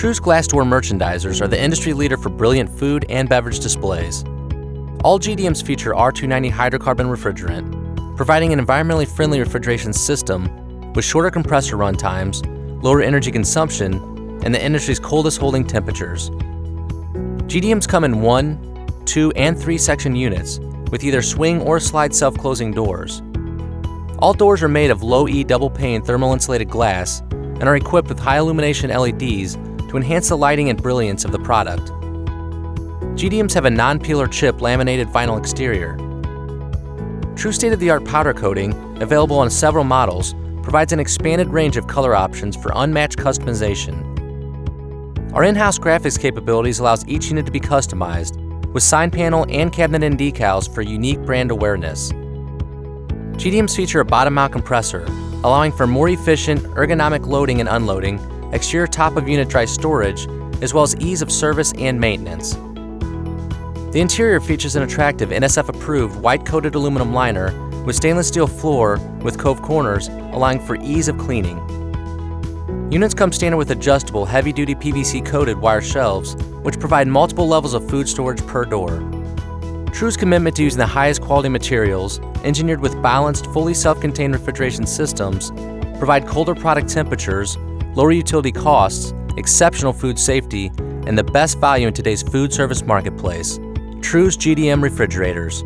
True's glass door merchandisers are the industry leader for brilliant food and beverage displays. All GDMs feature R290 hydrocarbon refrigerant, providing an environmentally friendly refrigeration system with shorter compressor run times, lower energy consumption, and the industry's coldest holding temperatures. GDMs come in 1, 2, and 3 section units with either swing or slide self-closing doors. All doors are made of low-E double-pane thermal insulated glass and are equipped with high illumination LEDs to enhance the lighting and brilliance of the product. GDMs have a non-peeler chip laminated vinyl exterior. True state-of-the-art powder coating, available on several models, provides an expanded range of color options for unmatched customization. Our in-house graphics capabilities allows each unit to be customized, with sign panel and cabinet end decals for unique brand awareness. GDMs feature a bottom-mount compressor, allowing for more efficient, ergonomic loading and unloading, exterior top-of-unit dry storage, as well as ease of service and maintenance. The interior features an attractive NSF-approved white-coated aluminum liner with stainless steel floor with cove corners, allowing for ease of cleaning. Units come standard with adjustable heavy-duty PVC-coated wire shelves, which provide multiple levels of food storage per door. True's commitment to using the highest quality materials, engineered with balanced, fully self-contained refrigeration systems, provide colder product temperatures, lower utility costs, exceptional food safety, and the best value in today's food service marketplace. True's GDM refrigerators.